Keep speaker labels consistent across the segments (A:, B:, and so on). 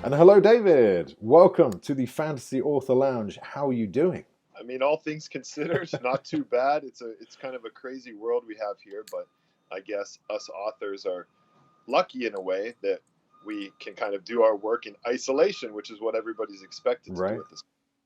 A: And hello, David. Welcome to the Fantasy Author Lounge. How are you doing?
B: I mean, all things considered, not too bad. It's kind of a crazy world we have here, but I guess us authors are lucky in a way that we can kind of do our work in isolation, which is what everybody's expected to do
A: Right?
B: at this.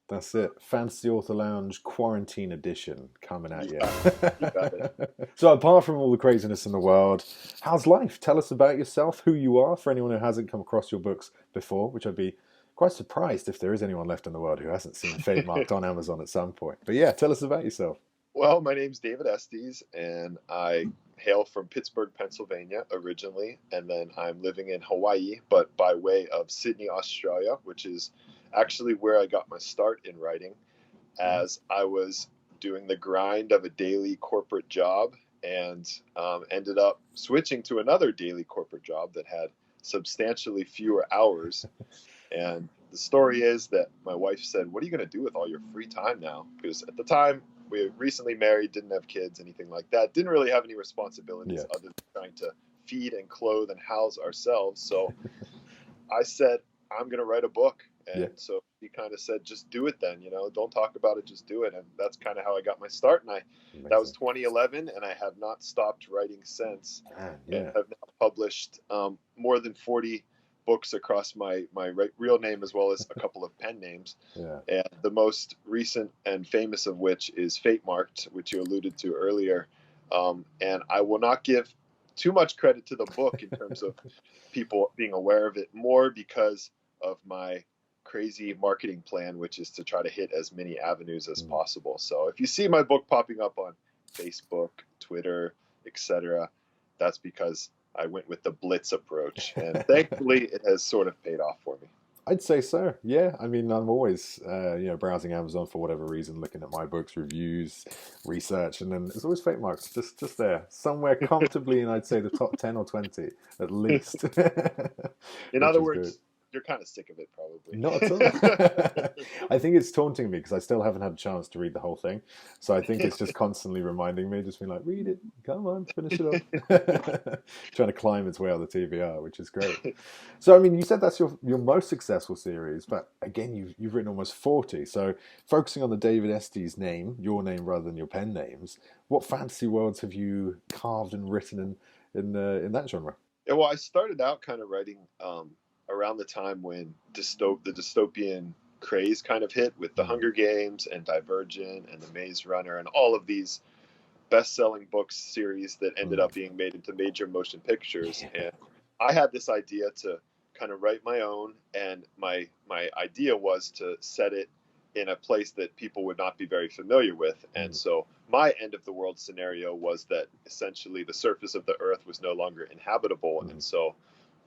A: That's it. Fantasy Author Lounge Quarantine Edition coming at you.
B: Yeah, you got it.
A: So, apart from all the craziness in the world, how's life? Tell us about yourself, who you are, for anyone who hasn't come across your books before, which I'd be quite surprised if there is anyone left in the world who hasn't seen Fatemarked on Amazon at some point. But yeah, tell us about yourself.
B: Well, my name's David Estes, and I hail from Pittsburgh, Pennsylvania originally, and then I'm living in Hawaii, but by way of Sydney, Australia, which is actually where I got my start in writing, as I was doing the grind of a daily corporate job and ended up switching to another daily corporate job that had substantially fewer hours. And the story is that my wife said, "What are you going to do with all your free time now?" Because at the time, we were recently married, didn't have kids, anything like that, didn't really have any responsibilities
A: Yeah.
B: other than trying to feed and clothe and house ourselves. So I said, I'm going to write a book.
A: Yeah.
B: And so he kind of said, just do it then, don't talk about it, just do it. And that's kind of how I got my start. And that was
A: Amazing.
B: 2011, and I have not stopped writing since.
A: Man,
B: And
A: yeah.
B: have now published more than 40 books across my real name as well as a couple of pen names.
A: Yeah.
B: And the most recent and famous of which is Fate Marked, which you alluded to earlier. And I will not give too much credit to the book in terms of people being aware of it, more because of my crazy marketing plan, which is to try to hit as many avenues as possible. So if you see my book popping up on Facebook, Twitter, etc., that's because I went with the blitz approach, and thankfully it has sort of paid off for me.
A: I'd say so. Yeah, I mean, I'm always, browsing Amazon for whatever reason, looking at my books, reviews, research, and then there's always fake marks just there, somewhere comfortably in, I'd say, the top 10 or 20 at least,
B: In
A: which
B: other
A: is good.
B: words, you're kind of sick of it, probably.
A: Not at all. I think it's taunting me because I still haven't had a chance to read the whole thing. So I think it's just constantly reminding me, just being like, read it, come on, finish it off. Trying to climb its way out of the TBR, which is great. So, I mean, you said that's your most successful series, but again, you've written almost 40. So, focusing on the David Estes name, your name rather than your pen names, what fantasy worlds have you carved and written in that genre?
B: Yeah, well, I started out kind of writing around the time when the dystopian craze kind of hit with the
A: Mm.
B: Hunger Games and Divergent and the Maze Runner and all of these best-selling books series that ended
A: Mm.
B: up being made into major motion pictures.
A: Yeah.
B: And I had this idea to kind of write my own, and my idea was to set it in a place that people would not be very familiar with. And
A: Mm.
B: so my end of the world scenario was that essentially the surface of the earth was no longer inhabitable,
A: Mm.
B: and so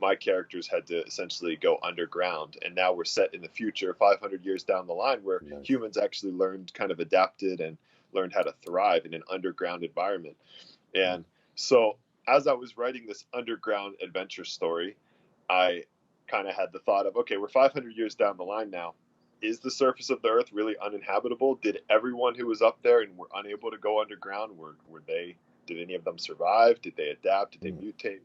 B: my characters had to essentially go underground. And now we're set in the future, 500 years down the line, where
A: Nice.
B: humans actually learned, kind of adapted and learned how to thrive in an underground environment.
A: Mm.
B: And so as I was writing this underground adventure story, I kind of had the thought of, okay, we're 500 years down the line now. Is the surface of the earth really uninhabitable? Did everyone who was up there and were unable to go underground, were they, did any of them survive? Did they adapt? Did they
A: Mm.
B: mutate?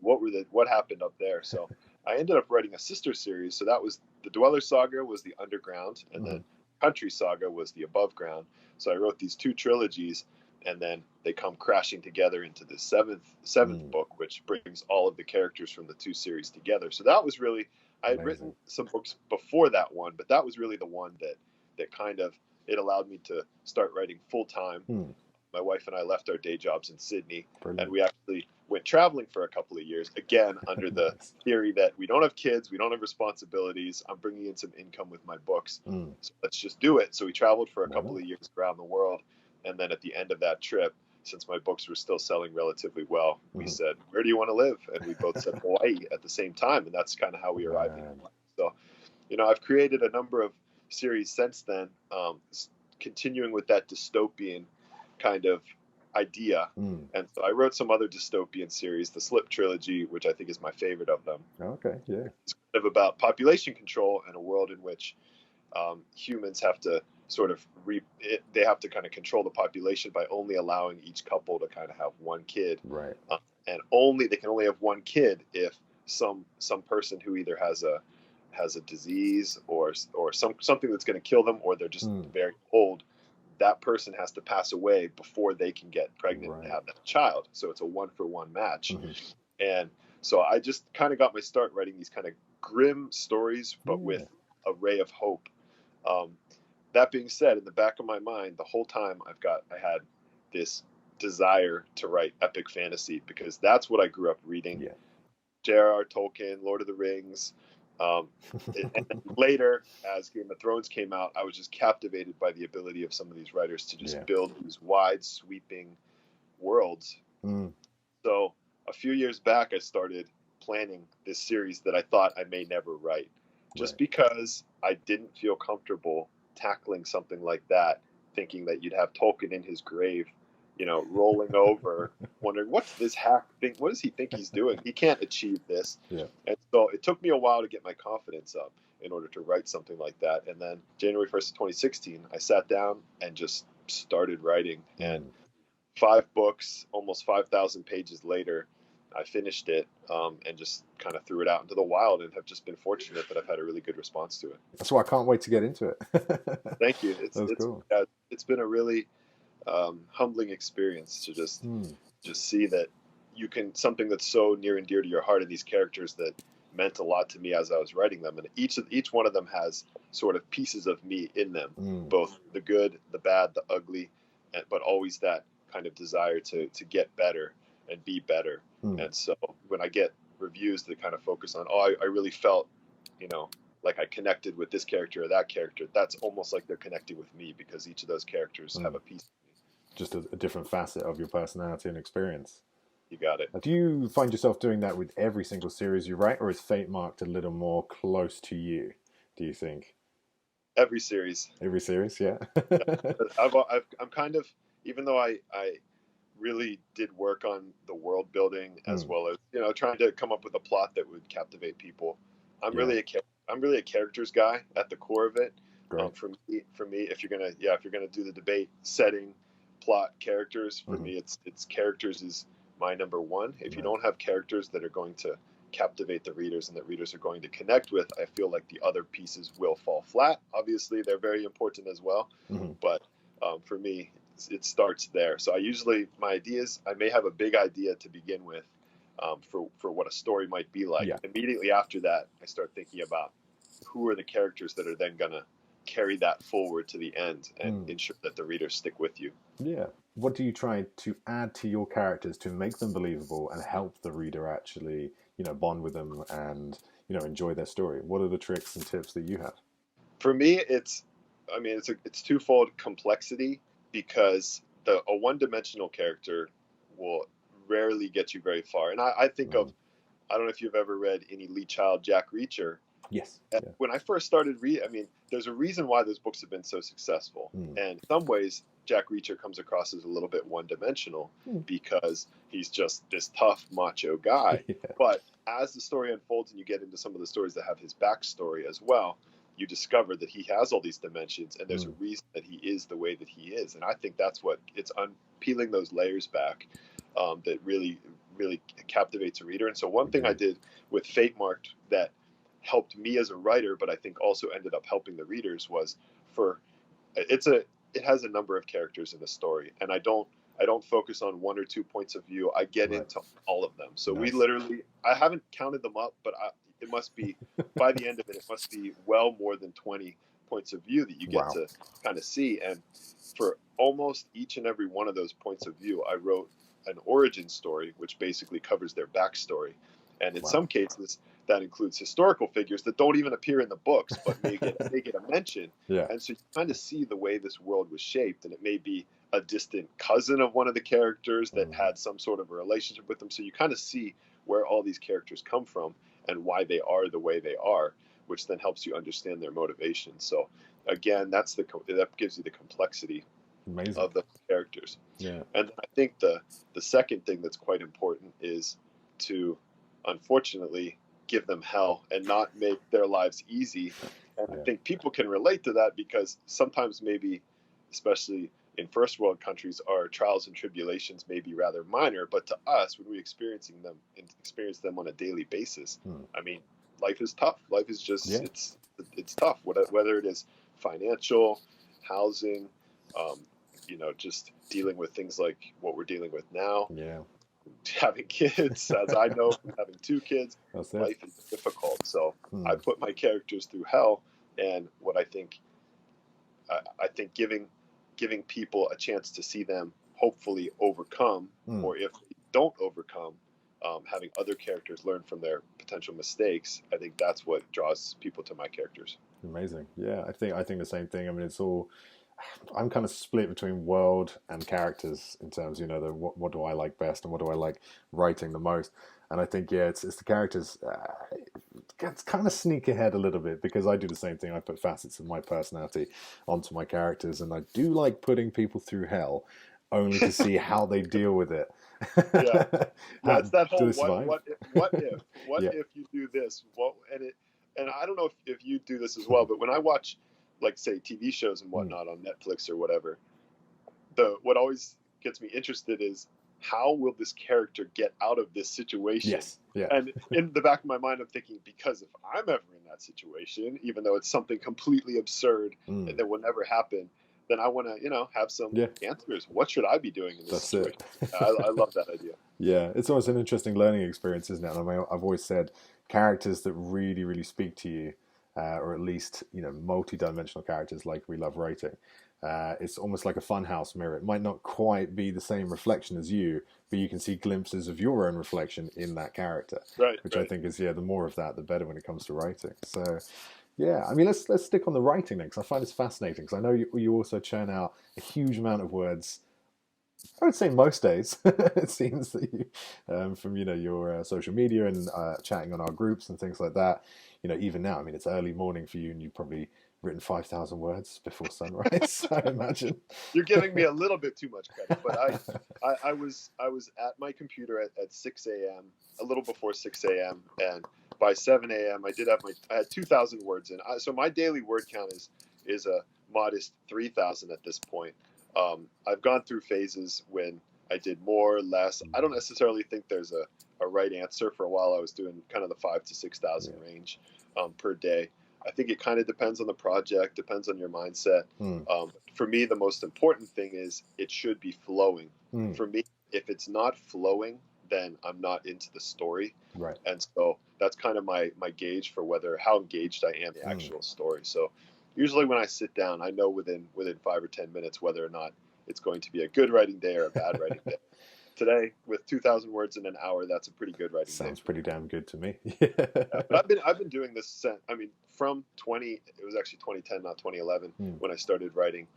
B: What happened up there? So I ended up writing a sister series. So that was the Dweller Saga was the underground, and
A: Mm.
B: then Country Saga was the above ground. So I wrote these two trilogies, and then they come crashing together into the seventh
A: Mm.
B: book, which brings all of the characters from the two series together. So that was really, I had
A: Amazing.
B: written some books before that one, but that was really the one that kind of, it allowed me to start writing full time.
A: Mm.
B: My wife and I left our day jobs in Sydney, and
A: Brilliant.
B: we actually went traveling for a couple of years, again under the
A: Nice.
B: theory that we don't have kids, we don't have responsibilities, I'm bringing in some income with my books,
A: Mm.
B: so let's just do it. So we traveled for a
A: Why
B: couple
A: not?
B: of years around the world, and then at the end of that trip, since my books were still selling relatively well, we
A: Mhm.
B: said, where do you want to live? And we both said Hawaii at the same time, and that's kind of how we arrived in
A: Man.
B: Hawaii. So I've created a number of series since then, continuing with that dystopian kind of idea.
A: Mm.
B: And so I wrote some other dystopian series, the Slip Trilogy, which I think is my favorite of them.
A: Okay, yeah.
B: It's kind of about population control in a world in which humans have to sort of they have to kind of control the population by only allowing each couple to kind of have one kid,
A: Right.
B: and they can only have one kid if some person who either has a disease or something that's going to kill them, or they're just
A: Mm.
B: very old, that person has to pass away before they can get pregnant
A: Right.
B: and have that child. So it's a 1-for-1 match.
A: Mhm.
B: And so I just kind of got my start writing these kind of grim stories, but with a ray of hope. That being said, in the back of my mind, the whole time I had this desire to write epic fantasy, because that's what I grew up reading.
A: Yeah.
B: J.R.R. Tolkien, Lord of the Rings. And then later, as Game of Thrones came out, I was just captivated by the ability of some of these writers to just build these wide, sweeping worlds.
A: Mm.
B: So a few years back, I started planning this series that I thought I may never write, just because I didn't feel comfortable tackling something like that, thinking that you'd have Tolkien in his grave, rolling over, wondering, what's this hack thing? What does he think he's doing? He can't achieve this.
A: Yeah.
B: And so it took me a while to get my confidence up in order to write something like that. And then January 1st of 2016, I sat down and just started writing. And 5 books, almost 5,000 pages later, I finished it, and just kind of threw it out into the wild, and have just been fortunate that I've had a really good response to it.
A: That's why I can't wait to get into it.
B: Thank you.
A: That's cool.
B: It's been a really humbling experience to just see that you can, something that's so near and dear to your heart, and these characters that meant a lot to me as I was writing them, and each one of them has sort of pieces of me in them, both the good, the bad, the ugly, but always that kind of desire to get better and be better. And so when I get reviews that kind of focus on, I really felt, like I connected with this character or that character, that's almost like they're connecting with me, because each of those characters have a piece of me.
A: Just a different facet of your personality and experience.
B: You got it.
A: Do you find yourself doing that with every single series you write, or is Fatemarked a little more close to you, do you think?
B: Every series.
A: Every series, yeah.
B: I'm kind of, even though I really did work on the world building, as well as trying to come up with a plot that would captivate people, I'm really a characters guy at the core of it. For me, if you're gonna do the debate, setting, plot, characters, for me it's characters is my number one. If you don't have characters that are going to captivate the readers and that readers are going to connect with, I feel like the other pieces will fall flat. Obviously, they're very important as well, but for me, it starts there. So my ideas, I may have a big idea to begin with, for what a story might be like. Immediately after that, I start thinking about who are the characters that are then gonna carry that forward to the end and ensure that the readers stick with you.
A: Yeah. What do you try to add to your characters to make them believable and help the reader actually, bond with them and, enjoy their story? What are the tricks and tips that you have?
B: For me, it's twofold: complexity, because a one-dimensional character will rarely get you very far. And I think of, I don't know if you've ever read any Lee Child, Jack Reacher.
A: Yes.
B: When I first started there's a reason why those books have been so successful. And in some ways, Jack Reacher comes across as a little bit one-dimensional, because he's just this tough, macho guy. But as the story unfolds and you get into some of the stories that have his backstory as well, you discover that he has all these dimensions, and there's a reason that he is the way that he is. And I think that's what it's peeling those layers back, that really, really captivates a reader. And so one thing I did with Fatemarked that helped me as a writer, but I think also ended up helping the readers, was it has a number of characters in the story, and I don't focus on one or two points of view. I get into all of them. So we literally, I haven't counted them up, but it must be, by the end of it must be well more than 20 points of view that you get to kind of see. And for almost each and every one of those points of view, I wrote an origin story, which basically covers their backstory. And in some cases, that includes historical figures that don't even appear in the books, but may get a mention. And so you kind of see the way this world was shaped, and it may be a distant cousin of one of the characters that had some sort of a relationship with them. So you kind of see where all these characters come from and why they are the way they are, which then helps you understand their motivation. So again, that gives you the complexity of the characters. And then I think the second thing that's quite important is to, unfortunately, give them hell and not make their lives easy. And I think people can relate to that, because sometimes, maybe especially in first world countries, our trials and tribulations may be rather minor, but to us, when we experience them on a daily basis, life is tough. Life is just,
A: Yeah.
B: it's tough, whether it is financial, housing, um, just dealing with things like what we're dealing with now,
A: Yeah.
B: having kids, as I know from having two kids,
A: That's it.
B: life is difficult. So I
A: Hmm.
B: put my characters through hell, and what I think giving people a chance to see them hopefully overcome,
A: Hmm.
B: or if they don't overcome, having other characters learn from their potential mistakes. I think that's what draws people to my characters.
A: Amazing. Yeah, I think the same thing. I mean, it's all. I'm kind of split between world and characters in terms, what do I like best and what do I like writing the most. And I think, yeah, it's the characters. It's kind of sneak ahead a little bit because I do the same thing. I put facets of my personality onto my characters, and I do like putting people through hell, only to see how they deal with it.
B: Yeah, yeah,
A: How,
B: it's that
A: do
B: whole
A: they survive?
B: what
A: Yeah.
B: if you do this, and I don't know if you do this as well, but when I watch, like, say, TV shows and
A: Hmm.
B: whatnot on Netflix or whatever, the what always gets me interested is, how will this character get out of this situation?
A: Yes. Yeah.
B: And in the back of my mind, I'm thinking, because if I'm ever in that situation, even though it's something completely absurd
A: Mm.
B: and that will never happen, then I want to, have some
A: Yeah.
B: answers. What should I be doing in this
A: That's it.
B: situation? I love that idea.
A: Yeah, it's always an interesting learning experience, isn't it? And I mean, I've always said characters that really, really speak to you, or at least multi-dimensional characters like we love writing. It's almost like a funhouse mirror. It might not quite be the same reflection as you, but you can see glimpses of your own reflection in that character,
B: Right,
A: which I
B: right.
A: think is, yeah, the more of that, the better when it comes to writing. So, yeah, I mean, let's stick on the writing then, because I find it's fascinating. Because I know you also churn out a huge amount of words. I would say most days. It seems that you, from your social media and chatting on our groups and things like that. Even now, I mean, it's early morning for you, and you've probably written 5,000 words before sunrise. I imagine.
B: You're giving me a little bit too much credit, but I was at my computer at 6 a.m., a little before 6 a.m., and by 7 a.m. I had 2,000 words in. So my daily word count is a modest 3,000 at this point. I've gone through phases when I did more, less. I don't necessarily think there's a right answer. For a while, I was doing kind of the 5 to 6,000
A: Yeah.
B: range per day. I think it kind of depends on the project, depends on your mindset.
A: Mm,
B: For me, the most important thing is it should be flowing.
A: mm,
B: For me, if it's not flowing, then I'm not into the story.
A: right.
B: And so that's kind of my gauge for how engaged I am in the
A: Mm,
B: actual story. So usually when I sit down, I know within 5 or 10 minutes whether or not it's going to be a good writing day or a bad writing day. Today, with 2,000 words in an hour, that's a pretty good writing day
A: sounds
B: for me.
A: pretty damn good to me.
B: Yeah, but I've been doing this from 20. It was actually 2010, not 2011,
A: Mm,
B: when I started writing.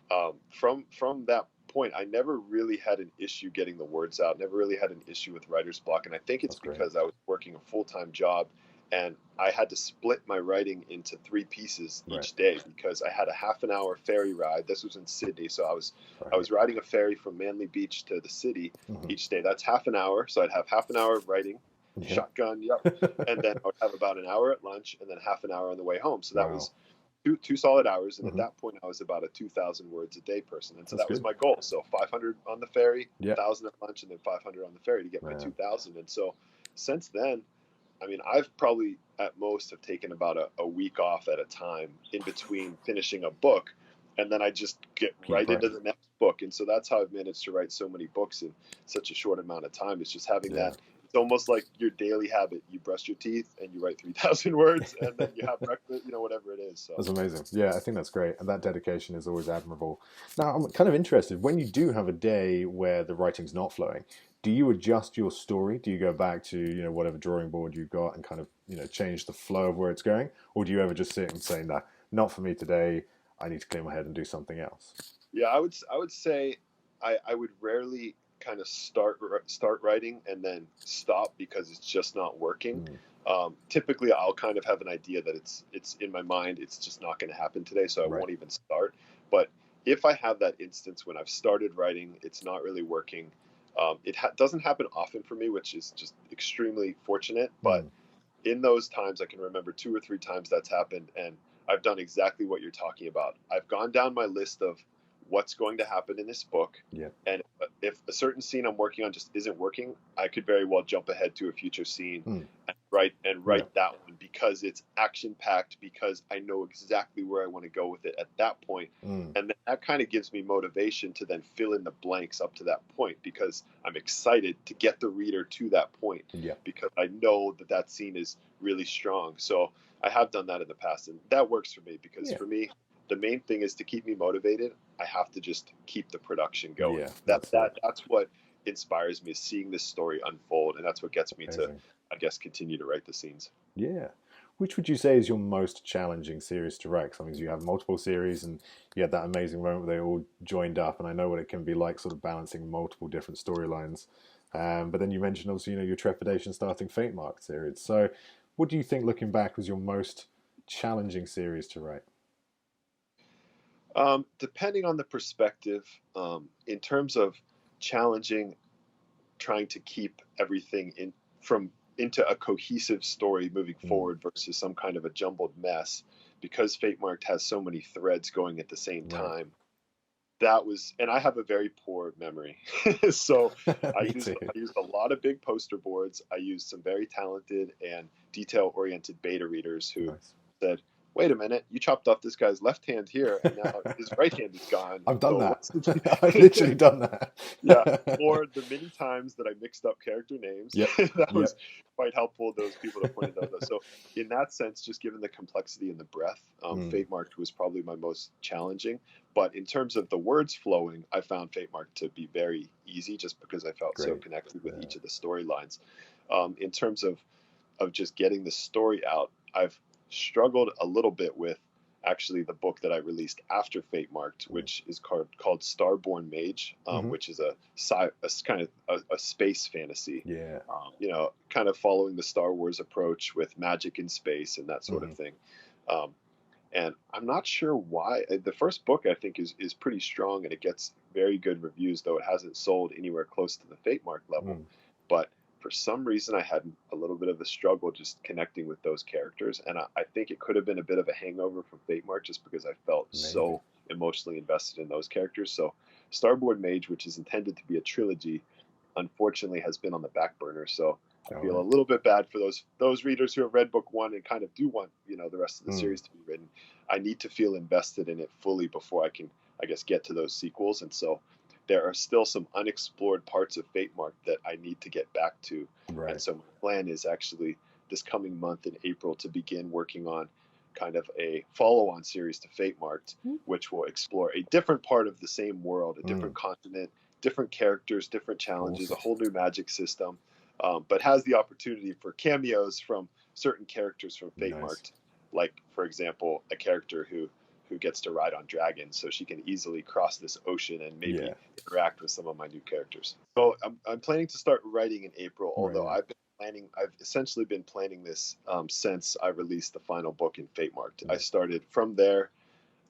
B: From that point, I never really had an issue getting the words out. Never really had an issue with writer's block, and I think it's
A: that's great.
B: because I was working a full-time job, and I had to split my writing into three pieces
A: Right.
B: each day because I had a half an hour ferry ride. This was in Sydney, so I was
A: Right.
B: riding a ferry from Manly Beach to the city
A: Hmm.
B: each day. That's half an hour, so I'd have half an hour of writing,
A: Yeah.
B: shotgun, yep, and then I would have about an hour at lunch, and then half an hour on the way home. So that
A: Wow.
B: was two solid hours. And at
A: Hmm.
B: that point, I was about a 2,000 words a day person, and so
A: That's
B: that was
A: good.
B: my goal. So 500 on the ferry,
A: Yeah.
B: 1,000 at lunch, and then 500 on the ferry to get my
A: Man.
B: 2,000. And so since then, I mean, I've probably at most have taken about a week off at a time in between finishing a book, and then I just get
A: Keep
B: right into
A: writing.
B: the next book. And so that's how I've managed to write so many books in such a short amount of time. It's just having
A: Yeah.
B: that. It's almost like your daily habit. You brush your teeth and you write 3,000 words, and then you have breakfast, whatever it is. So
A: That's amazing. Yeah, I think that's great. And that dedication is always admirable. Now, I'm kind of interested when you do have a day where the writing's not flowing, do you adjust your story? Do you go back to, whatever drawing board you've got and kind of, change the flow of where it's going? Or do you ever just sit and say, nah, not for me today. I need to clear my head and do something else?
B: yeah, I would say I would rarely kind of start writing and then stop because it's just not working.
A: Mm,
B: Typically, I'll kind of have an idea that it's in my mind. It's just not going to happen today, so I
A: right.
B: won't even start. But if I have that instance when I've started writing, it's not really working. It doesn't happen often for me, which is just extremely fortunate. But
A: Mm,
B: in those times, I can remember 2 or 3 times that's happened, and I've done exactly what you're talking about. I've gone down my list of what's going to happen in this book,
A: yeah.
B: and if a certain scene I'm working on just isn't working, I could very well jump ahead to a future scene
A: Mm,
B: and write
A: yeah.
B: that one because it's action packed, because I know exactly where I want to go with it at that point.
A: Mm.
B: And then that kind of gives me motivation to then fill in the blanks up to that point, because I'm excited to get the reader to that point,
A: Yeah.
B: because I know that that scene is really strong. So I have done that in the past, and that works for me, because for me, the main thing is to keep me motivated. I have to just keep the production going.
A: Yeah, that's
B: That's what inspires me, is seeing this story unfold, and that's what gets me to,
A: amazing.
B: I guess, continue to write the scenes.
A: Yeah. Which would you say is your most challenging series to write? 'Cause I mean, you have multiple series, and you had that amazing moment where they all joined up, and I know what it can be like, sort of balancing multiple different storylines. But then you mentioned also, your trepidation starting Fatemarked series. So, what do you think, looking back, was your most challenging series to write?
B: Depending on the perspective, in terms of challenging, trying to keep everything into a cohesive story moving forward versus some kind of a jumbled mess, because Fatemarked has so many threads going at the same
A: Right.
B: time. That was, and I have a very poor memory, so I
A: Me
B: used
A: too.
B: I used a lot of big poster boards. I used some very talented and detail oriented beta readers who
A: Nice.
B: said, "Wait a minute, you chopped off this guy's left hand here, and now his right hand is gone.
A: I've done
B: So
A: that.
B: what's the?"
A: I've literally done
B: Yeah,
A: that.
B: or the many times that I mixed up character names.
A: Yep.
B: That
A: Yep.
B: was quite helpful, those people that pointed out that. So in that sense, just given the complexity and the breadth,
A: Mm.
B: Fatemarked was probably my most challenging. But in terms of the words flowing, I found Fatemarked to be very easy, just because I felt so
A: Great.
B: connected with
A: Yeah.
B: each of the storylines. In terms of just getting the story out, I've struggled a little bit with actually the book that I released after Fatemarked, which is called Starborn Mage,
A: Mm-hmm.
B: which is a kind of a space fantasy.
A: Yeah.
B: Kind of following the Star Wars approach with magic in space and that sort of
A: Mm-hmm.
B: thing. Um, and I'm not sure why. The first book, I think, is pretty strong, and it gets very good reviews, though it hasn't sold anywhere close to the Fatemarked level.
A: Mm.
B: But for some reason, I had a little bit of a struggle just connecting with those characters, and I think it could have been a bit of a hangover from Fatemarked, just because I felt
A: Maybe.
B: so emotionally invested in those characters. So Starboard Mage, which is intended to be a trilogy, unfortunately has been on the back burner. So I
A: All
B: feel a
A: right.
B: little bit bad for those readers who have read book one and kind of do want, the rest of the
A: Mm.
B: series to be written. I need to feel invested in it fully before I can, I guess, get to those sequels. And so there are still some unexplored parts of Fatemarked that I need to get back to. And
A: Right.
B: so my plan is actually this coming month in April to begin working on kind of a follow-on series to Fatemarked, which will explore a different part of the same world, a
A: Mm.
B: different continent, different characters, different challenges, a
A: Awesome.
B: whole new magic system, but has the opportunity for cameos from certain characters from
A: Nice.
B: Fatemarked, like, for example, a character who gets to ride on dragons, so she can easily cross this ocean and maybe
A: Yeah.
B: interact with some of my new characters. So I'm planning to start writing in April,
A: Right.
B: although
A: Yeah.
B: I've essentially been planning this since I released the final book in Fatemarked.
A: Yeah.
B: I started from there.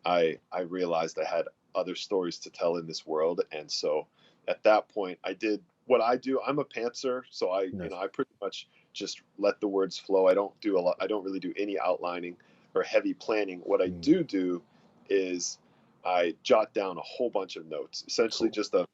B: I realized I had other stories to tell in this world, and so at that point, I did what I do. I'm a pantser, so
A: Nice.
B: I pretty much just let the words flow. I don't do a lot. I don't really do any outlining or heavy planning. What I
A: Mm.
B: do is I jot down a whole bunch of notes, essentially
A: Cool.
B: just a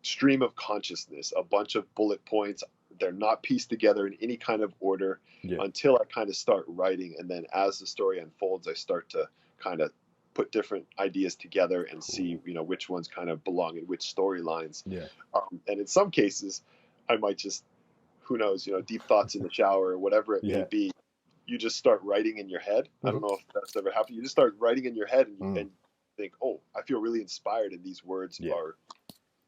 B: stream of consciousness, a bunch of bullet points. They're not pieced together in any kind of order
A: Yeah.
B: until I kind of start writing, and then as the story unfolds, I start to kind of put different ideas together and see,
A: Cool.
B: which ones kind of belong in which storylines.
A: Yeah.
B: And in some cases, I might just, who knows, deep thoughts in the shower or whatever it may
A: Yeah.
B: be. You just start writing in your head. I
A: Mm-hmm.
B: don't know if that's ever happened. You just start writing in your head, and
A: Mm.
B: and think, oh, I feel really inspired, and these words
A: Yeah.
B: are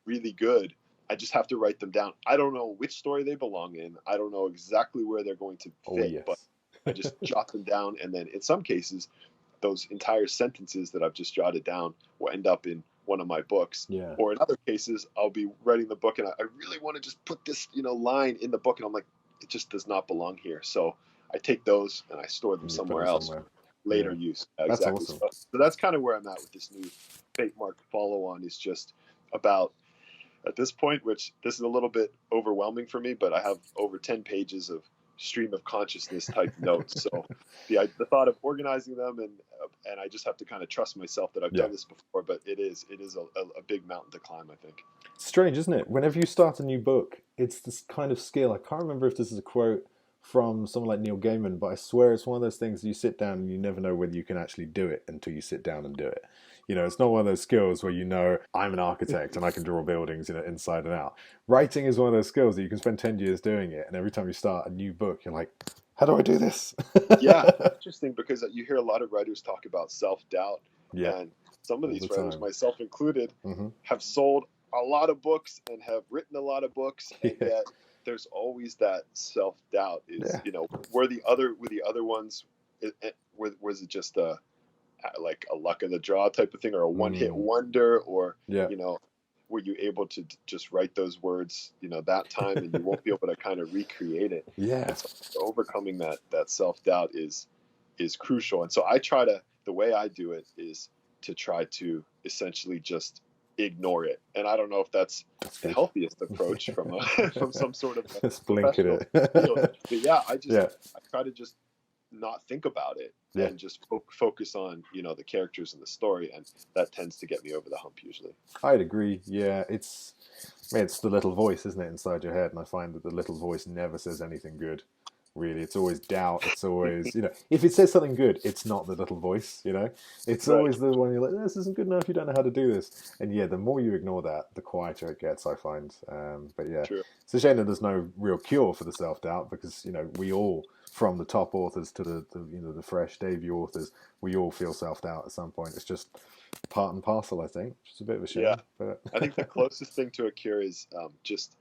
B: really good. I just have to write them down. I don't know which story they belong in. I don't know exactly where they're going to
A: Oh
B: fit, but
A: yes.
B: I just jot them down. And then in some cases, those entire sentences that I've just jotted down will end up in one of my books.
A: Yeah.
B: Or in other cases, I'll be writing the book, and I really want to just put this, line in the book, and I'm like, it just does not belong here. So I take those and I store them
A: And you put
B: somewhere
A: them
B: else
A: somewhere.
B: for later
A: Yeah.
B: use.
A: That's
B: Exactly.
A: awesome.
B: So that's kind of where I'm at with this new Fatemarked follow-on. Is just about, at this point, which this is a little bit overwhelming for me, but I have over 10 pages of stream of consciousness type notes. So the thought of organizing them, and I just have to kind of trust myself that I've
A: Yeah.
B: done this before, but it is a big mountain to climb, I think.
A: Strange, isn't it? Whenever you start a new book, it's this kind of skill. I can't remember if this is a quote from someone like Neil Gaiman, but I swear it's one of those things you sit down and you never know whether you can actually do it until you sit down and do it. It's not one of those skills where I'm an architect and I can draw buildings, inside and out. Writing is one of those skills that you can spend 10 years doing it, and every time you start a new book, you're like, how do I do this?
B: Yeah, interesting, because you hear a lot of writers talk about self-doubt,
A: Yeah,
B: and some of
A: all
B: these
A: the
B: writers,
A: time.
B: myself included,
A: Hmm.
B: have sold a lot of books and have written a lot of books, and
A: Yeah,
B: yet there's always that self-doubt. Is
A: yeah.
B: were the other ones, was it just like a luck of the draw type of thing, or a one-hit
A: Mm,
B: wonder, or
A: yeah,
B: you know were you able to just write those words that time, and you won't be able to kind of recreate it?
A: yeah.
B: And so overcoming that self-doubt is crucial. And so the way I do it is to try to essentially just ignore it. And I don't know if that's
A: That's
B: the
A: good.
B: healthiest approach from from some sort of a
A: Just blink at
B: professional
A: it.
B: field, but yeah,
A: Yeah,
B: I try to just not think about it
A: yeah.
B: and just focus on the characters and the story, and that tends to get me over the hump usually.
A: I'd agree. Yeah, it's the little voice, isn't it, inside your head? And I find that the little voice never says anything good. Really, it's always doubt. It's always, if it says something good, it's not the little voice. It's
B: Right.
A: always the one you're like, this isn't good enough. You don't know how to do this. And yeah, the more you ignore that, the quieter it gets, I find. But yeah,
B: True.
A: it's a shame that there's no real cure for the self doubt, because we all, from the top authors to the fresh debut authors, we all feel self doubt at some point. It's just part and parcel, I think. It's a bit of a
B: Yeah,
A: shame, but
B: I think the closest thing to a cure is just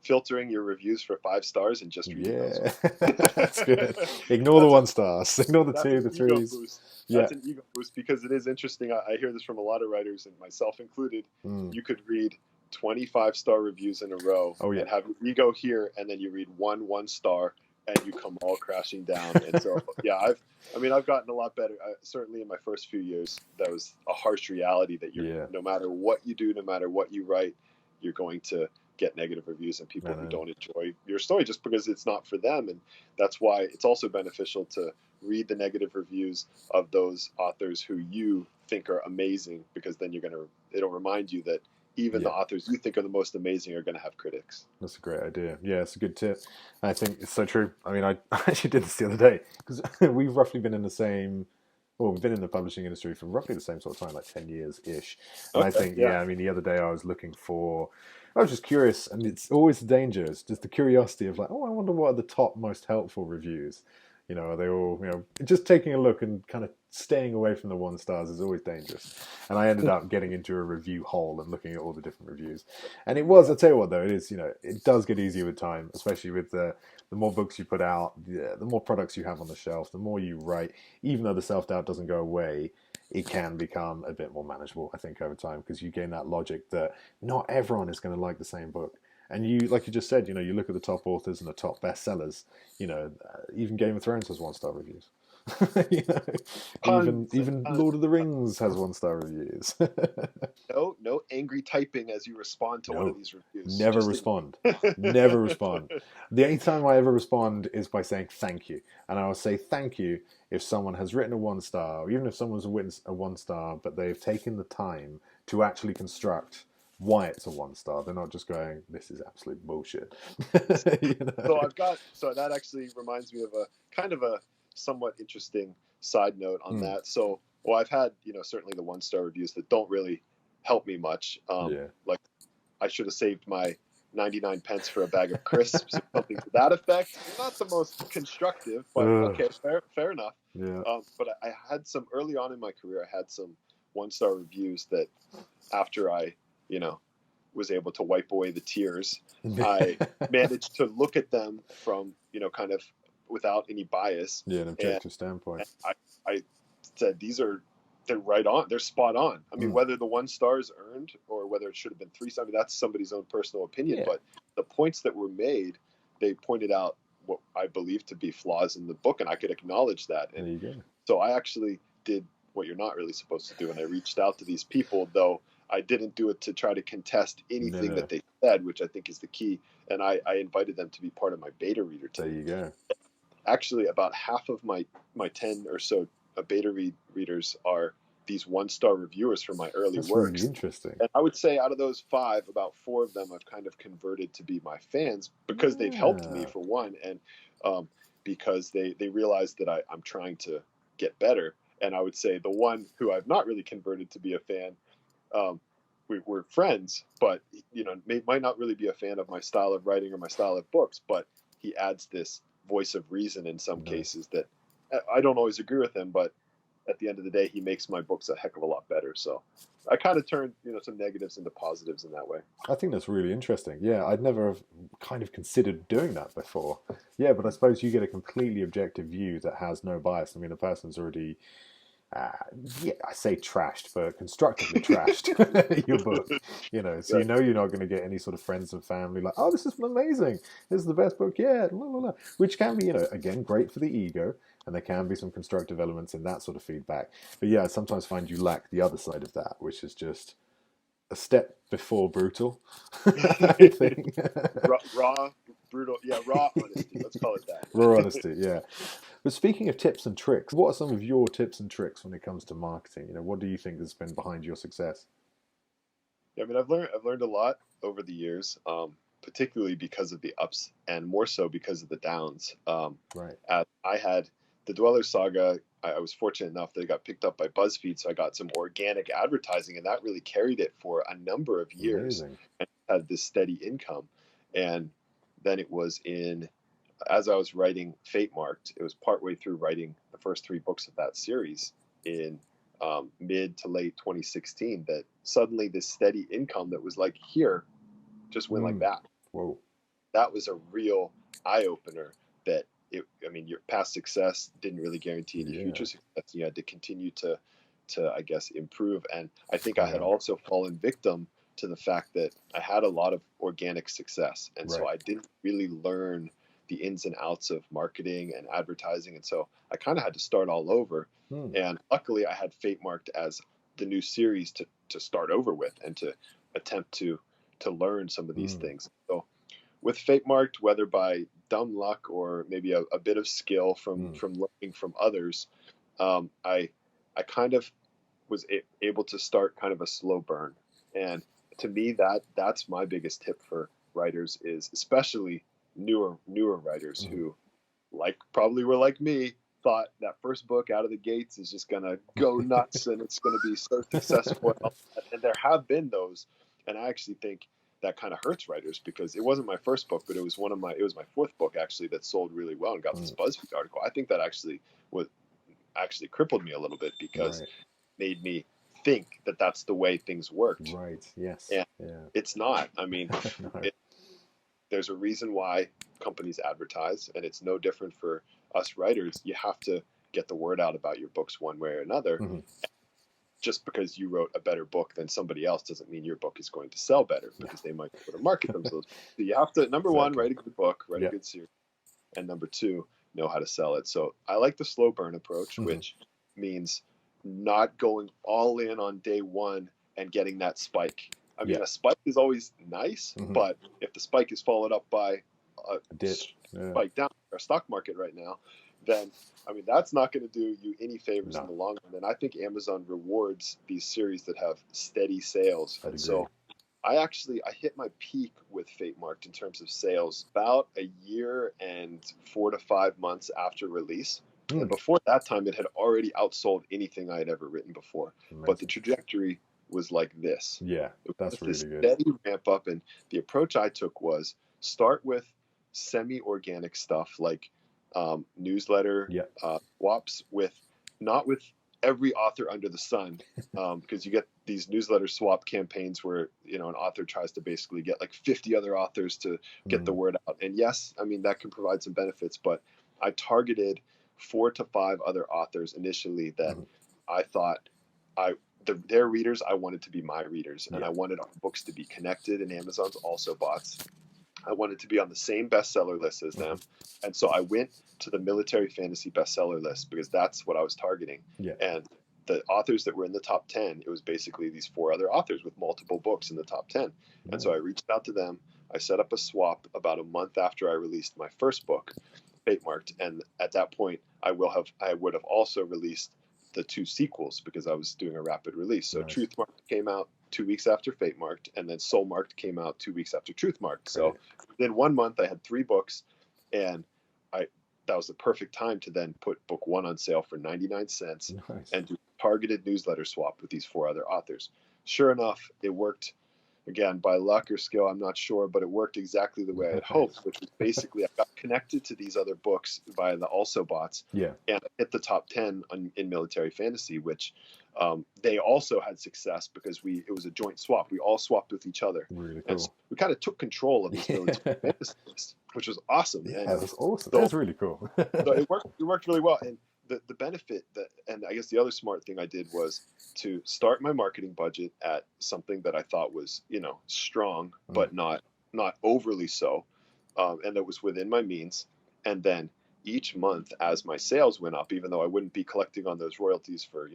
B: filtering your reviews for 5 stars and just reading those
A: yeah,
B: ones.
A: that's good. Ignore the
B: That's
A: one stars. Ignore the
B: that's
A: two,
B: an
A: the
B: ego
A: threes.
B: boost.
A: Yeah.
B: That's an ego boost, because it is interesting. I hear this from a lot of writers, and myself included.
A: Mm.
B: You could read 25-star reviews in a row
A: Oh yeah.
B: and have your ego here, and then you read one star, and you come all crashing down. And so, yeah, I've gotten a lot better. Certainly in my first few years, that was a harsh reality that
A: Yeah.
B: no matter what you do, no matter what you write, you're going to get negative reviews and people
A: I
B: who
A: know.
B: don't enjoy your story just because it's not for them. And that's why it's also beneficial to read the negative reviews of those authors who you think are amazing, because then it'll remind you that even the
A: Yeah.
B: authors you think are the most amazing are going to have critics.
A: That's a great idea. Yeah, it's a good tip. I think it's so true. I mean, I actually did this the other day, because we've roughly been in the same. Well, we've been in the publishing industry for roughly the same sort of time, like 10 years ish. And I
B: Okay.
A: think,
B: Yeah.
A: yeah, I mean, the other day I was just curious, and it's always the danger, it's just the curiosity of like, oh, I wonder what are the top most helpful reviews. Are they all, just taking a look and kind of staying away from the 1 stars is always dangerous. And I ended up getting into a review hole and looking at all the different reviews. And I'll tell you what though, it is, it does get easier with time, especially with the more books you put out, the more products you have on the shelf, the more you write, even though the self-doubt doesn't go away, it can become a bit more manageable, I think, over time, because you gain that logic that not everyone is going to like the same book. And like you just said, you look at the top authors and the top bestsellers. Even Game of Thrones has 1-star reviews. you know,
B: Tons and
A: even
B: tons.
A: Lord of the Rings has 1-star reviews.
B: No angry typing as you respond to one of
A: No,
B: these reviews.
A: never
B: Just
A: respond. Never respond. The only time I ever respond is by saying thank you. And I will say thank you if someone has written a 1-star, or even if someone's written a 1-star, but they've taken the time to actually construct why it's a 1-star. They're not just going, this is absolute bullshit.
B: So that actually reminds me of a kind of a somewhat interesting side note on that. So, well, I've had, certainly the 1-star reviews that don't really help me much.
A: Yeah.
B: Like I should have saved my 99 pence for a bag of crisps or something to that effect. Not the most constructive, but okay, fair enough.
A: Yeah.
B: But I had some early on in my career, I had some 1-star reviews that after I, was able to wipe away the tears, I managed to look at them from, kind of without any bias.
A: Yeah, an objective standpoint.
B: I said, they're right on. They're spot on. I mean, whether the 1 star is earned or whether it should have been 3 stars, that's somebody's own personal opinion.
A: Yeah.
B: But the points that were made, they pointed out what I believe to be flaws in the book, and I could acknowledge that. And
A: there you go.
B: So I actually did what you're not really supposed to do, and I reached out to these people, though I didn't do it to try to contest anything that they said, which I think is the key. And I invited them to be part of my beta reader team.
A: There you go.
B: Actually, about half of my 10 or so beta readers are these 1-star reviewers from my early
A: That's
B: works.
A: Really interesting.
B: And I would say out of those 5, about 4 of them I've kind of converted to be my fans because they've helped me, for one. And because they realize that I'm trying to get better. And I would say the one who I've not really converted to be a fan, we're friends, but might not really be a fan of my style of writing or my style of books, but he adds this voice of reason in some cases that I don't always agree with him, but at the end of the day, he makes my books a heck of a lot better. So I kind of turned, some negatives into positives in that way.
A: I think that's really interesting. Yeah, I'd never have kind of considered doing that before. Yeah, but I suppose you get a completely objective view that has no bias. I mean, the person's already, yeah, I say trashed, but constructively trashed your book. So
B: Right.
A: you're not going to get any sort of friends and family like, oh, this is amazing. This is the best book yet. La, la, la. Which can be, again, great for the ego. And there can be some constructive elements in that sort of feedback. But yeah, I sometimes find you lack the other side of that, which is just a step before brutal, I think.
B: raw, brutal, raw honesty. Let's call it that.
A: Raw honesty, yeah. But speaking of tips and tricks, what are some of your tips and tricks when it comes to marketing? What do you think has been behind your success?
B: Yeah, I mean, I've learned a lot over the years, particularly because of the ups and more so because of the downs.
A: Right.
B: I had the Dweller Saga. I was fortunate enough that it got picked up by BuzzFeed, so I got some organic advertising, and that really carried it for a number of years.
A: Amazing.
B: And had this steady income. And then it was as I was writing Fatemarked, it was partway through writing the first 3 books of that series in mid to late 2016 that suddenly this steady income that was like here just went like that.
A: Whoa.
B: That was a real eye opener that your past success didn't really guarantee any future success. You had to continue to I guess improve. And I think I had also fallen victim to the fact that I had a lot of organic success. And so I didn't really learn the ins and outs of marketing and advertising. And so I kind of had to start all over. And luckily I had Fatemarked as the new series to start over with and to attempt to learn some of these things. So with Fatemarked, whether by dumb luck or maybe a bit of skill from learning from others, I kind of was able to start kind of a slow burn. And to me, that's my biggest tip for writers, is especially newer writers who probably were like me, thought that first book out of the gates is just gonna go nuts and it's gonna be so successful. And there have been those, and I actually think that kind of hurts writers, because it wasn't my first book, but it was my 4th book actually that sold really well and got this BuzzFeed article. I think that actually crippled me a little bit, because it made me think that that's the way things worked.
A: Right. Yes.
B: And it's not. I mean,
A: No.
B: There's a reason why companies advertise, and it's no different for us writers. You have to get the word out about your books one way or another. Just because you wrote a better book than somebody else doesn't mean your book is going to sell better, because they might be able to market themselves. So you have to, number one, write a good book, write a good series, and number 2, know how to sell it. So I like the slow burn approach, which means not going all in on day 1 and getting that spike. I mean, a spike is always nice, but if the spike is followed up by a spike down, our stock market right now, then that's not going to do you any favors in the long run. And I think Amazon rewards these series that have steady sales. And so I hit my peak with Fatemarked in terms of sales about a year and 4 to 5 months after release. And before that time, it had already outsold anything I had ever written before. Amazing. But the trajectory was like this.
A: Yeah, that's really good.
B: Steady ramp up, and the approach I took was start with semi-organic stuff like newsletter swaps not with every author under the sun, because you get these newsletter swap campaigns where an author tries to basically get like 50 other authors to get the word out. And yes, that can provide some benefits, but I targeted 4 to 5 other authors initially that I thought their readers, I wanted to be my readers, and I wanted our books to be connected in Amazon's also bots. I wanted to be on the same bestseller list as them. And so I went to the military fantasy bestseller list, because that's what I was targeting. And the authors that were in the top 10, it was basically these 4 other authors with multiple books in the top 10. And so I reached out to them. I set up a swap about a month after I released my first book, Fatemarked. And at that point, I would have also released the 2 sequels, because I was doing a rapid release. So Truthmarked came out 2 weeks after Fatemarked, and then Soulmarked came out 2 weeks after Truthmarked. So within 1 month, I had 3 books, and I that was the perfect time to then put book 1 on sale for 99 cents
A: Nice.
B: and do a targeted newsletter swap with these 4 other authors. Sure enough, it worked. Again, by luck or skill, I'm not sure, but it worked exactly the way I had hoped, which was basically I got connected to these other books via the also bots,
A: Yeah.
B: and I hit the top 10 in military fantasy, which they also had success because it was a joint swap. We all swapped with each other.
A: Really
B: And
A: cool.
B: so we kind of took control of this military fantasy list, which was awesome.
A: Yeah,
B: And
A: that's awesome.
B: so,
A: That's really cool.
B: so it worked really well. And the benefit and I guess the other smart thing I did was to start my marketing budget at something that I thought was, strong, but not overly so. And that was within my means. And then each month as my sales went up, even though I wouldn't be collecting on those royalties for,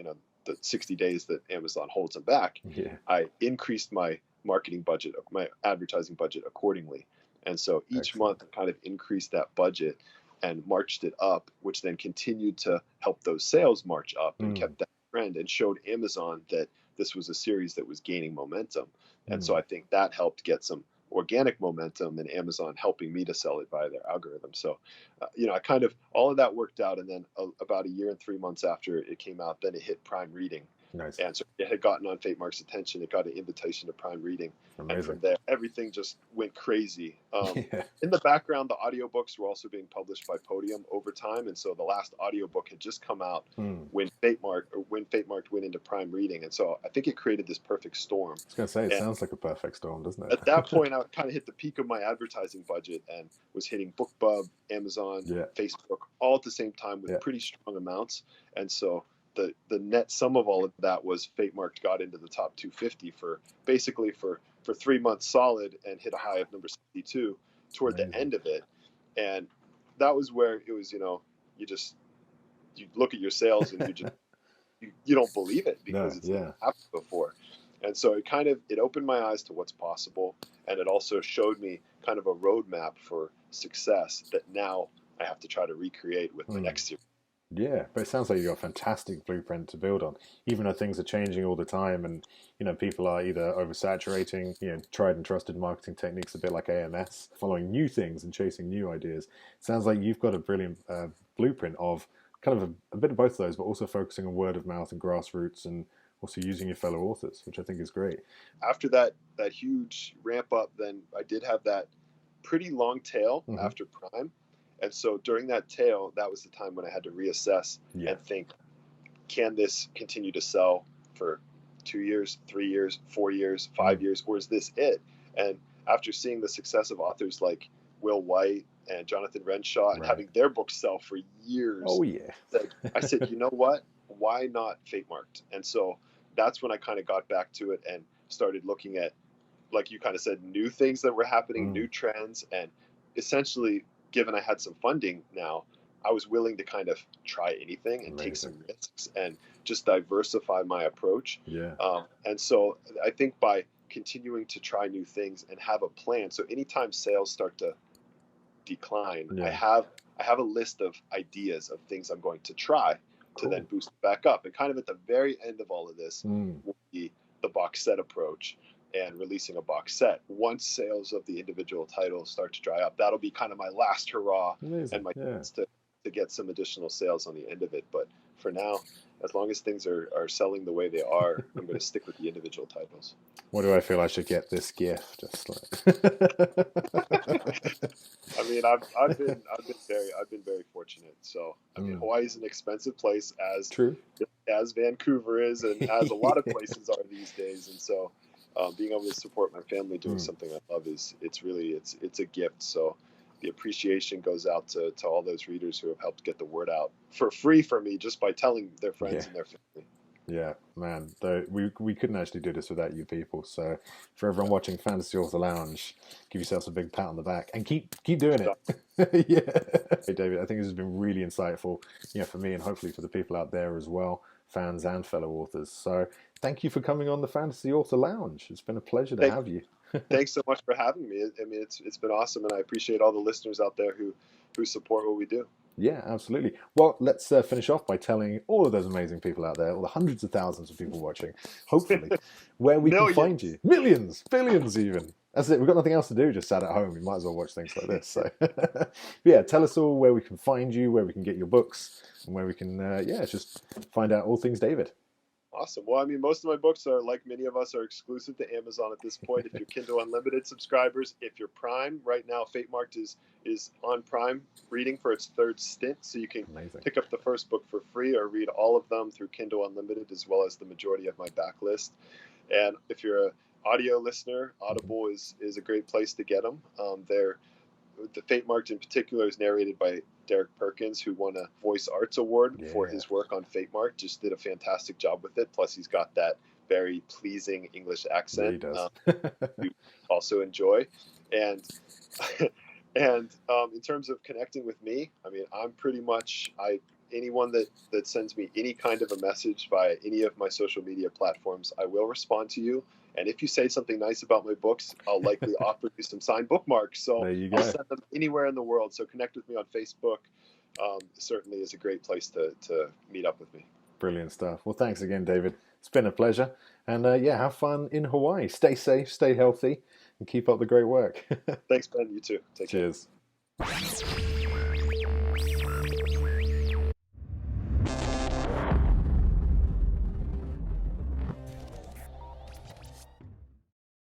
B: the 60 days that Amazon holds them back,
A: Yeah.
B: I increased my marketing budget, my advertising budget accordingly. And so each month I kind of increased that budget and marched it up, which then continued to help those sales march up and kept that trend and showed Amazon that this was a series that was gaining momentum. And so I think that helped get some organic momentum and Amazon helping me to sell it via their algorithm. So, I kind of, all of that worked out. And then about a year and 3 months after it came out, then it hit Prime Reading.
A: Nice.
B: And so it had gotten on Fatemarked's attention. It got an invitation to Prime Reading.
A: Amazing.
B: And from there, everything just went crazy.
A: Yeah.
B: In the background, the audiobooks were also being published by Podium over time. And so the last audiobook had just come out when Fatemarked went into Prime Reading. And so I think it created this perfect storm.
A: I was going to say, it sounds like a perfect storm, doesn't it?
B: At that point, I kind of hit the peak of my advertising budget and was hitting BookBub, Amazon, Facebook, all at the same time with pretty strong amounts. And so the net sum of all of that was Fatemarked got into the top 250 for 3 months solid and hit a high of number 62 toward the end of it. And that was where it was, you look at your sales and you don't believe it because it's never happened before. And so it opened my eyes to what's possible. And it also showed me kind of a roadmap for success that now I have to try to recreate with the next series.
A: Yeah, but it sounds like you've got a fantastic blueprint to build on, even though things are changing all the time and, people are either oversaturating, tried and trusted marketing techniques, a bit like AMS, following new things and chasing new ideas. It sounds like you've got a brilliant blueprint of kind of a bit of both of those, but also focusing on word of mouth and grassroots and also using your fellow authors, which I think is great.
B: After that huge ramp up, then I did have that pretty long tail after Prime. And so during that tail, that was the time when I had to reassess and think, can this continue to sell for 2 years, 3 years, 4 years, 5 years, or is this it? And after seeing the success of authors like Will White and Jonathan Renshaw and having their books sell for years, I said, you know what? Why not Fatemarked? And so that's when I kind of got back to it and started looking at, like you kind of said, new things that were happening, new trends, and essentially, given I had some funding now, I was willing to kind of try anything and take some risks and just diversify my approach.
A: Yeah.
B: And so I think by continuing to try new things and have a plan, so anytime sales start to decline, I have a list of ideas of things I'm going to try to then boost it back up. And kind of at the very end of all of this will be the box set approach and releasing a box set. Once sales of the individual titles start to dry up, that'll be kind of my last hurrah and my chance to get some additional sales on the end of it. But for now, as long as things are selling the way they are, I'm going to stick with the individual titles.
A: What do I feel I should get this gift? Just like
B: I mean, I've been very fortunate. So I mean, Hawaii is an expensive place, as Vancouver is, and as a lot of places are these days. And so being able to support my family doing something I love it's a gift. So the appreciation goes out to all those readers who have helped get the word out for free for me just by telling their friends and their family.
A: Yeah, man, we couldn't actually do this without you people. So for everyone watching Fantasy Author Lounge, give yourselves a big pat on the back and keep doing it. Yeah. Hey, David, I think this has been really insightful, for me and hopefully for the people out there as well, fans and fellow authors. So thank you for coming on the Fantasy Author Lounge. It's been a pleasure to have you.
B: Thanks so much for having me. I mean, it's been awesome, and I appreciate all the listeners out there who support what we do.
A: Yeah, absolutely. Well, let's finish off by telling all of those amazing people out there, all the hundreds of thousands of people watching, hopefully, where we can find you. Millions, billions even. That's it. We've got nothing else to do. Just sat at home. We might as well watch things like this. So, yeah, tell us all where we can find you, where we can get your books, and where we can, just find out all things David.
B: Awesome. Well, I mean, most of my books are, like many of us, are exclusive to Amazon at this point. If you're Kindle Unlimited subscribers, if you're Prime, right now, Fatemarked is on Prime reading for its third stint. So you can pick up the first book for free or read all of them through Kindle Unlimited, as well as the majority of my backlist. And if you're an audio listener, Audible is a great place to get them. The Fatemarked in particular is narrated by Derek Perkins, who won a Voice Arts Award for his work on Fatemarked. Just did a fantastic job with it. Plus, he's got that very pleasing English accent you also enjoy. And and in terms of connecting with me, I mean, I'm pretty much anyone that sends me any kind of a message via any of my social media platforms, I will respond to you. And if you say something nice about my books, I'll likely offer you some signed bookmarks. So I'll send them anywhere in the world. So connect with me on Facebook. Certainly is a great place to meet up with me.
A: Brilliant stuff. Well, thanks again, David. It's been a pleasure. And have fun in Hawaii. Stay safe, stay healthy, and keep up the great work.
B: Thanks, Ben. You too. Take care.
A: Cheers.